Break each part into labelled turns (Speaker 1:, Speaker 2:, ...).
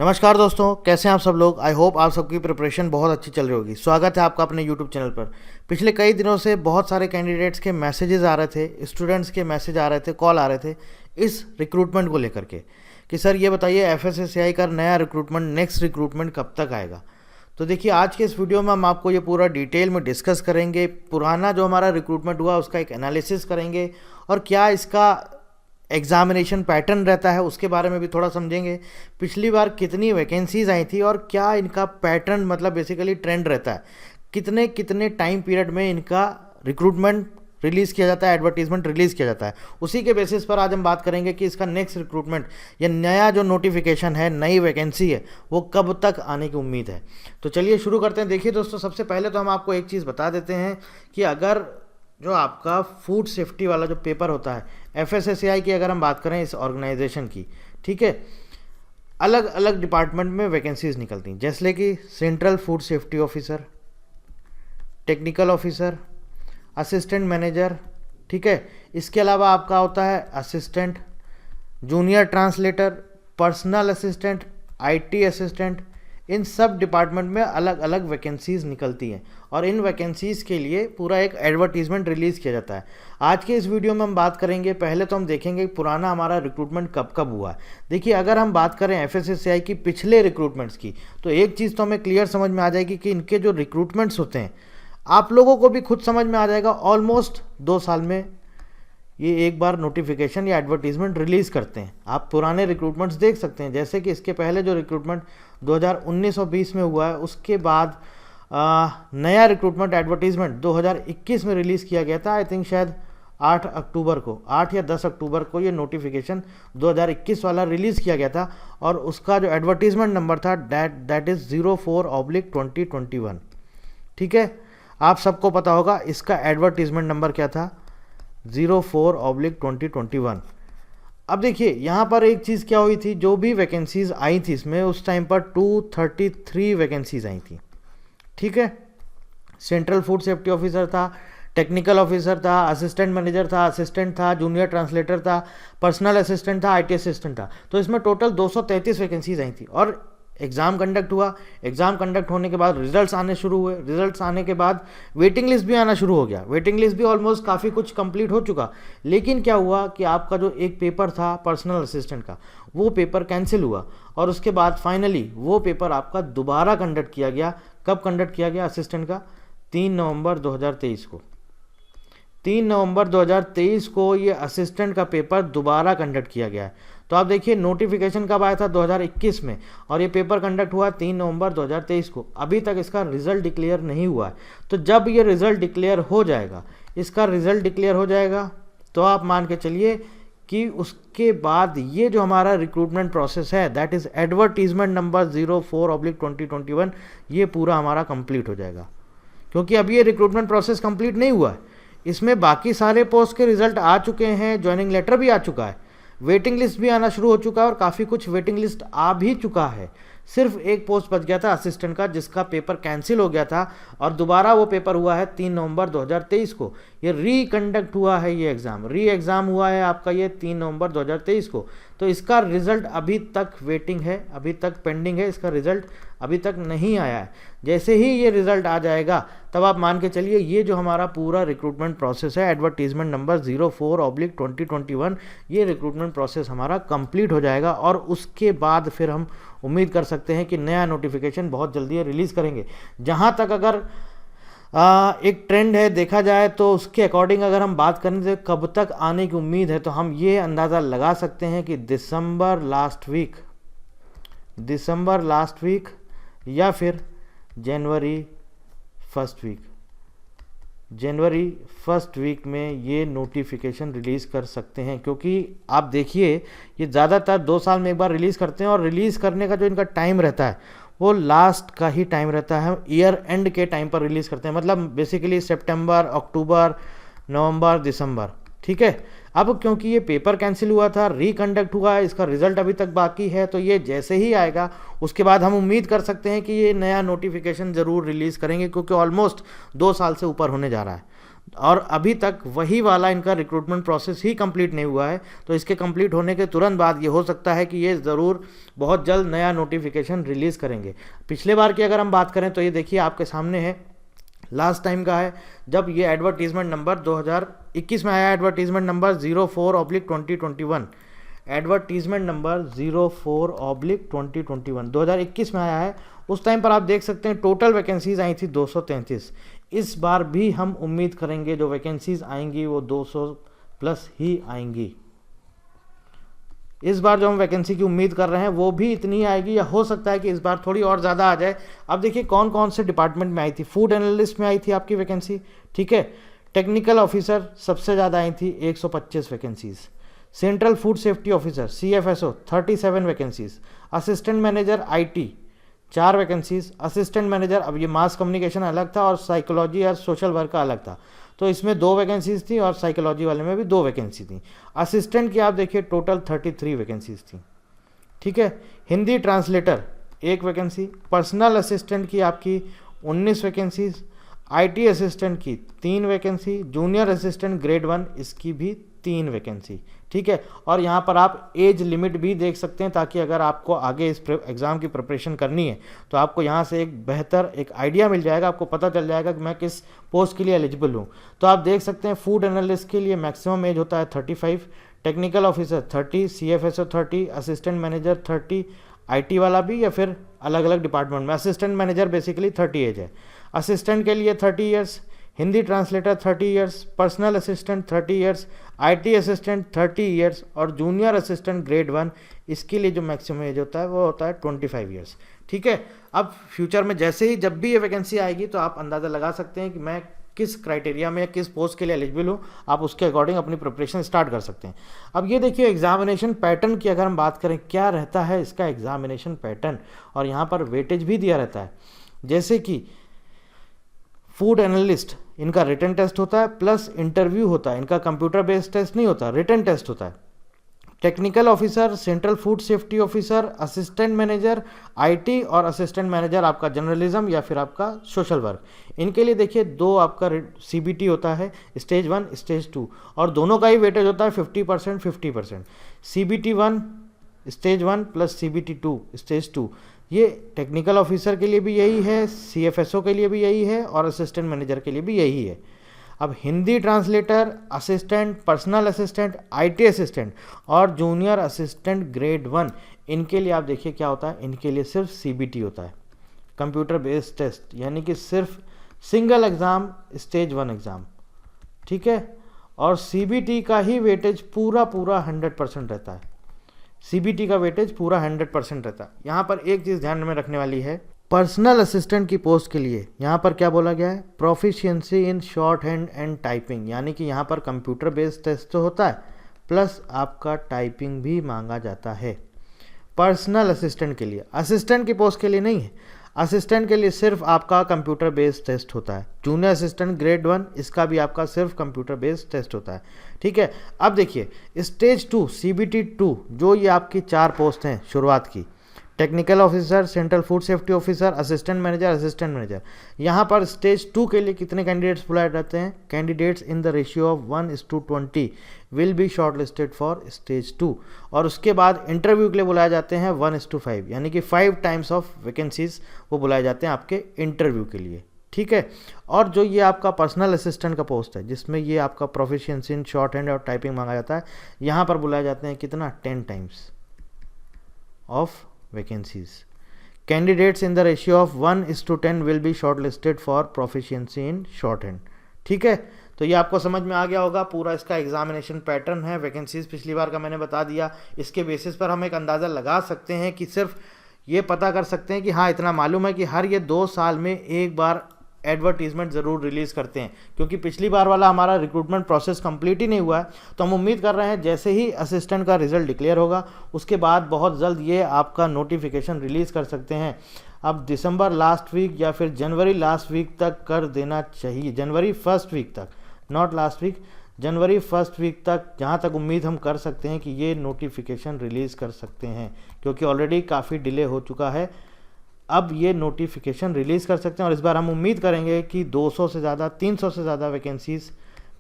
Speaker 1: नमस्कार दोस्तों, कैसे हैं आप सब लोग। आई होप आप सबकी प्रिपरेशन बहुत अच्छी चल रही होगी। स्वागत है आपका अपने यूट्यूब चैनल पर। पिछले कई दिनों से बहुत सारे कैंडिडेट्स के मैसेजेस आ रहे थे, स्टूडेंट्स के मैसेज आ रहे थे, कॉल आ रहे थे इस रिक्रूटमेंट को लेकर के कि सर ये बताइए एफएसएसएआई का नया रिक्रूटमेंट, नेक्स्ट रिक्रूटमेंट कब तक आएगा। तो देखिए, आज के इस वीडियो में हम आपको ये पूरा डिटेल में डिस्कस करेंगे। पुराना जो हमारा रिक्रूटमेंट हुआ उसका एक एनालिसिस करेंगे और क्या इसका एग्जामिनेशन पैटर्न रहता है उसके बारे में भी थोड़ा समझेंगे। पिछली बार कितनी वैकेंसीज आई थी और क्या इनका पैटर्न मतलब बेसिकली ट्रेंड रहता है, कितने कितने टाइम पीरियड में इनका रिक्रूटमेंट रिलीज़ किया जाता है, एडवर्टीजमेंट रिलीज़ किया जाता है। उसी के बेसिस पर आज हम बात करेंगे कि इसका नेक्स्ट रिक्रूटमेंट या नया जो नोटिफिकेशन है, नई वैकेंसी है, वो कब तक आने की उम्मीद है। तो चलिए शुरू करते हैं। देखिए दोस्तों, सबसे पहले तो हम आपको एक चीज़ बता देते हैं कि अगर जो आपका फूड सेफ्टी वाला जो पेपर होता है एफएसएसएआई की, अगर हम बात करें इस ऑर्गेनाइजेशन की, ठीक है, अलग अलग डिपार्टमेंट में वैकेंसीज निकलती हैं, जैसे कि central food safety officer, technical officer, assistant manager, ठीक है। इसके अलावा आपका होता है assistant, junior translator, personal assistant, IT assistant. इन सब डिपार्टमेंट में अलग अलग वैकेंसीज निकलती हैं और इन वैकेंसीज़ के लिए पूरा एक एडवर्टीजमेंट रिलीज़ किया जाता है। आज के इस वीडियो में हम बात करेंगे, पहले तो हम देखेंगे पुराना हमारा रिक्रूटमेंट कब कब हुआ है। देखिए, अगर हम बात करें एफएसएसएआई की पिछले रिक्रूटमेंट्स की, तो एक चीज़ तो हमें क्लियर समझ में आ जाएगी कि इनके जो रिक्रूटमेंट्स होते हैं, आप लोगों को भी खुद समझ में आ जाएगा, ऑलमोस्ट 2 साल में ये एक बार नोटिफिकेशन या एडवर्टीजमेंट रिलीज़ करते हैं। आप पुराने रिक्रूटमेंट्स देख सकते हैं, जैसे कि इसके पहले जो रिक्रूटमेंट 2019 और 20 में हुआ है, उसके बाद नया रिक्रूटमेंट एडवर्टीजमेंट 2021 में रिलीज़ किया गया था। आई थिंक शायद 8 अक्टूबर को, 8 या 10 अक्टूबर को ये नोटिफिकेशन 2021 वाला रिलीज़ किया गया था और उसका जो एडवर्टीजमेंट नंबर था दैट इज़ 04/2021, ठीक है। आप सबको पता होगा इसका एडवर्टीजमेंट नंबर क्या था, 04/2021। अब देखिए, यहाँ पर एक चीज़ क्या हुई थी, जो भी वैकेंसीज आई थी इसमें, उस टाइम पर 233 वैकेंसीज आई थी, ठीक है। सेंट्रल फूड सेफ्टी ऑफिसर था, टेक्निकल ऑफिसर था, असिस्टेंट मैनेजर था, असिस्टेंट था, जूनियर ट्रांसलेटर था, पर्सनल असिस्टेंट था, आईटी असिस्टेंट था। तो इसमें टोटल 233 वैकेंसीज आई थी और एग्ज़ाम कंडक्ट हुआ। एग्ज़ाम कंडक्ट होने के बाद रिजल्ट्स आने शुरू हुए। रिजल्ट्स आने के बाद वेटिंग लिस्ट भी आना शुरू हो गया। वेटिंग लिस्ट भी ऑलमोस्ट काफ़ी कुछ कंप्लीट हो चुका। लेकिन क्या हुआ कि आपका जो एक पेपर था पर्सनल असिस्टेंट का, वो पेपर कैंसिल हुआ और उसके बाद फाइनली वो पेपर आपका दोबारा कंडक्ट किया गया। कब कंडक्ट किया गया असिस्टेंट का? 3 नवंबर 2023 को। 3 नवंबर 2023 को ये असिस्टेंट का पेपर दोबारा कंडक्ट किया गया है। तो आप देखिए, नोटिफिकेशन कब आया था? 2021 में, और ये पेपर कंडक्ट हुआ 3 नवंबर 2023 को। अभी तक इसका रिजल्ट डिक्लेयर नहीं हुआ है। तो जब ये रिजल्ट डिक्लेयर हो जाएगा, इसका रिजल्ट डिक्लेयर हो जाएगा, तो आप मान के चलिए कि उसके बाद ये जो हमारा रिक्रूटमेंट प्रोसेस है, दैट इज़ एडवर्टीजमेंट नंबर 04/2021, ये पूरा हमारा कंप्लीट हो जाएगा। क्योंकि अभी ये रिक्रूटमेंट प्रोसेस कंप्लीट नहीं हुआ है, इसमें बाकी सारे पोस्ट के रिजल्ट आ चुके हैं, ज्वाइनिंग लेटर भी आ चुका है, वेटिंग लिस्ट भी आना शुरू हो चुका है और काफ़ी कुछ वेटिंग लिस्ट आ भी चुका है। सिर्फ एक पोस्ट बच गया था असिस्टेंट का, जिसका पेपर कैंसिल हो गया था और दोबारा वो पेपर हुआ है 3 नवंबर 2023 को। ये रीकंडक्ट हुआ है, ये एग्ज़ाम एग्ज़ाम हुआ है आपका ये 3 नवंबर 2023 को। तो इसका रिज़ल्ट अभी तक वेटिंग है, अभी तक पेंडिंग है, इसका रिज़ल्ट अभी तक नहीं आया है। जैसे ही ये रिज़ल्ट आ जाएगा, तब आप मान के चलिए ये जो हमारा पूरा रिक्रूटमेंट प्रोसेस है, एडवर्टीजमेंट नंबर 04/2021, ये रिक्रूटमेंट प्रोसेस हमारा कंप्लीट हो जाएगा और उसके बाद फिर हम उम्मीद कर सकते हैं कि नया नोटिफिकेशन बहुत जल्दी रिलीज़ करेंगे। जहाँ तक अगर एक ट्रेंड है देखा जाए, तो उसके अकॉर्डिंग अगर हम बात करें तो कब तक आने की उम्मीद है, तो हम ये अंदाज़ा लगा सकते हैं कि दिसंबर लास्ट वीक या फिर जनवरी फर्स्ट वीक में ये नोटिफिकेशन रिलीज़ कर सकते हैं। क्योंकि आप देखिए, ये ज़्यादातर 2 साल में एक बार रिलीज़ करते हैं और रिलीज़ करने का जो इनका टाइम रहता है, वो लास्ट का ही टाइम रहता है, ईयर एंड के टाइम पर रिलीज़ करते हैं। मतलब बेसिकली सितंबर, अक्टूबर, नवंबर, दिसंबर, ठीक है। अब क्योंकि ये पेपर कैंसिल हुआ था, रिकंडक्ट हुआ है, इसका रिजल्ट अभी तक बाकी है, तो ये जैसे ही आएगा उसके बाद हम उम्मीद कर सकते हैं कि ये नया नोटिफिकेशन ज़रूर रिलीज़ करेंगे, क्योंकि ऑलमोस्ट 2 साल से ऊपर होने जा रहा है। और अभी तक वही वाला इनका रिक्रूटमेंट प्रोसेस ही कंप्लीट नहीं हुआ है। तो इसके कंप्लीट होने के तुरंत बाद ये हो सकता है कि ये ज़रूर बहुत जल्द नया नोटिफिकेशन रिलीज़ करेंगे। पिछले बार की अगर हम बात करें तो ये देखिए आपके सामने है, लास्ट टाइम का है जब ये एडवर्टीजमेंट नंबर 2021 में आया, एडवर्टीजमेंट नंबर 04/2021, एडवर्टीजमेंट नंबर 04/2021 2021 में आया है। उस टाइम पर आप देख सकते हैं टोटल वैकेंसीज आई थी 233। इस बार भी हम उम्मीद करेंगे जो वैकेंसीज आएंगी वो 200 प्लस ही आएंगी। इस बार जो हम वैकेंसी की उम्मीद कर रहे हैं वो भी इतनी आएगी, या हो सकता है कि इस बार थोड़ी और ज़्यादा आ जाए। अब देखिए कौन कौन से डिपार्टमेंट में आई थी। फूड एनालिस्ट में आई थी आपकी वैकेंसी, ठीक है। टेक्निकल ऑफिसर सबसे ज़्यादा आई थी 125 vacancies. Central food safety officer CFSO 37 vacancies. Assistant manager IT 4 vacancies. Assistant manager, अब ये मास कम्युनिकेशन अलग था और साइकोलॉजी और सोशल वर्क का अलग था, तो इसमें 2 वैकेंसीज थी और साइकोलॉजी वाले में भी 2 वैकेंसी थी। असिस्टेंट की आप देखिए टोटल 33 वैकेंसीज थी, ठीक है। Hindi translator 1 vacancy. Personal assistant की आपकी 19 वैकेंसीज। IT असिस्टेंट की 3 वैकेंसी। जूनियर असिस्टेंट ग्रेड 1 इसकी भी 3 वैकेंसी, ठीक है। और यहाँ पर आप एज लिमिट भी देख सकते हैं ताकि अगर आपको आगे इस एग्ज़ाम की प्रिपरेशन करनी है तो आपको यहाँ से एक बेहतर एक आइडिया मिल जाएगा, आपको पता चल जाएगा कि मैं किस पोस्ट के लिए एलिजिबल हूँ। तो आप देख सकते हैं फूड एनालिस्ट के लिए मैक्सिमम एज होता है 35, technical officer 30, CFSO 30, assistant manager 30, IT वाला भी या फिर अलग अलग डिपार्टमेंट में। असिस्टेंट मैनेजर बेसिकली 30 एज है। असिस्टेंट के लिए 30 years, Hindi translator 30 years, personal assistant 30 years, IT assistant 30 years और जूनियर असिस्टेंट ग्रेड 1 इसके लिए जो मैक्सिमम एज होता है वो होता है 25 ईयर्स, ठीक है। अब फ्यूचर में जैसे ही जब भी ये वैकेंसी आएगी तो आप अंदाज़ा लगा सकते हैं कि मैं किस क्राइटेरिया में या किस पोस्ट के लिए एलिजिबल हूँ, आप उसके अकॉर्डिंग अपनी प्रिपरेशन स्टार्ट कर सकते हैं। अब ये देखिए एग्जामिनेशन पैटर्न की अगर हम बात करें, क्या रहता है इसका एग्जामिनेशन पैटर्न, और यहाँ पर वेटेज भी दिया रहता है। जैसे कि फूड एनालिस्ट इनका रिटन टेस्ट होता है प्लस इंटरव्यू होता है, इनका कंप्यूटर बेस्ड टेस्ट नहीं होता, रिटन टेस्ट होता है। Technical officer, central food safety officer, assistant manager IT और असिस्टेंट मैनेजर आपका जर्नलिज्म या फिर आपका सोशल वर्क, इनके लिए देखिए 2 आपका CBT होता है, स्टेज 1 स्टेज 2, और दोनों का ही वेटेज होता है 50% 50%। CBT 1 stage 1 plus CBT 2 stage 2, ये टेक्निकल ऑफिसर के लिए भी यही है, CFSO के लिए भी यही है और असिस्टेंट मैनेजर के लिए भी यही है। अब Hindi translator, assistant, personal assistant, IT assistant और जूनियर असिस्टेंट ग्रेड 1, इनके लिए आप देखिए क्या होता है, इनके लिए सिर्फ CBT होता है, कंप्यूटर बेस्ड टेस्ट, यानी कि सिर्फ सिंगल एग्ज़ाम स्टेज 1 एग्ज़ाम, ठीक है। और CBT का ही वेटेज पूरा 100% रहता है। CBT का वेटेज पूरा 100% रहता है। यहाँ पर एक चीज़ ध्यान में रखने वाली है, पर्सनल असिस्टेंट की पोस्ट के लिए यहाँ पर क्या बोला गया है, proficiency in short hand and typing, यानी कि यहाँ पर कंप्यूटर बेस्ड टेस्ट तो होता है प्लस आपका टाइपिंग भी मांगा जाता है पर्सनल असिस्टेंट के लिए। असिस्टेंट की पोस्ट के लिए नहीं है, असिस्टेंट के लिए सिर्फ आपका कंप्यूटर बेस्ड टेस्ट होता है। जूनियर असिस्टेंट ग्रेड 1 इसका भी आपका सिर्फ कंप्यूटर बेस्ड टेस्ट होता है, ठीक है। अब देखिए स्टेज 2 CBT 2, जो ये आपकी 4 पोस्ट हैं शुरुआत की, technical officer, central food safety officer, assistant manager, यहाँ पर स्टेज 2 के लिए कितने कैंडिडेट्स बुलाए जाते हैं, candidates in the ratio of 1:20 will be short listed for stage 2, और उसके बाद इंटरव्यू के लिए बुलाए जाते हैं 1:5, यानी कि 5 टाइम्स ऑफ वैकेंसीज वो बुलाए जाते हैं आपके इंटरव्यू के लिए, ठीक है। और जो ये आपका पर्सनल असिस्टेंट का पोस्ट है जिसमें ये आपका प्रोफिशिएंसी इन शॉर्ट हैंड और टाइपिंग मांगा जाता है, यहाँ पर बुलाए जाते हैं कितना, 10 times of vacancies. Candidates in the ratio of 1:10 will be short listed for proficiency in short hand, ठीक है। तो ये आपको समझ में आ गया होगा, पूरा इसका एग्जामिनेशन पैटर्न है। वैकेंसीज पिछली बार का मैंने बता दिया, इसके बेसिस पर हम एक अंदाज़ा लगा सकते हैं कि सिर्फ ये पता कर सकते हैं कि हाँ इतना मालूम है कि हर ये 2 साल में एक बार एडवर्टीजमेंट ज़रूर रिलीज़ करते हैं, क्योंकि पिछली बार वाला हमारा रिक्रूटमेंट प्रोसेस कंप्लीट ही नहीं हुआ है। तो हम उम्मीद कर रहे हैं जैसे ही असिस्टेंट का रिजल्ट डिक्लेयर होगा उसके बाद बहुत जल्द ये आपका नोटिफिकेशन रिलीज़ कर सकते हैं। अब दिसंबर लास्ट वीक या फिर जनवरी लास्ट वीक तक कर देना चाहिए, जनवरी फर्स्ट वीक तक, नॉट लास्ट वीक, जनवरी फर्स्ट वीक तक, जहाँ तक उम्मीद हम कर सकते हैं कि ये नोटिफिकेशन रिलीज़ कर सकते हैं, क्योंकि ऑलरेडी काफ़ी डिले हो चुका है अब ये नोटिफिकेशन रिलीज़ कर सकते हैं और इस बार हम उम्मीद करेंगे कि 200 से ज़्यादा 300 से ज़्यादा वैकेंसीज़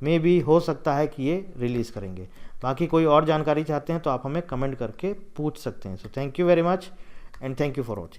Speaker 1: में भी हो सकता है कि ये रिलीज़ करेंगे। बाकी कोई और जानकारी चाहते हैं तो आप हमें कमेंट करके पूछ सकते हैं। So thank you very much and thank you for watching.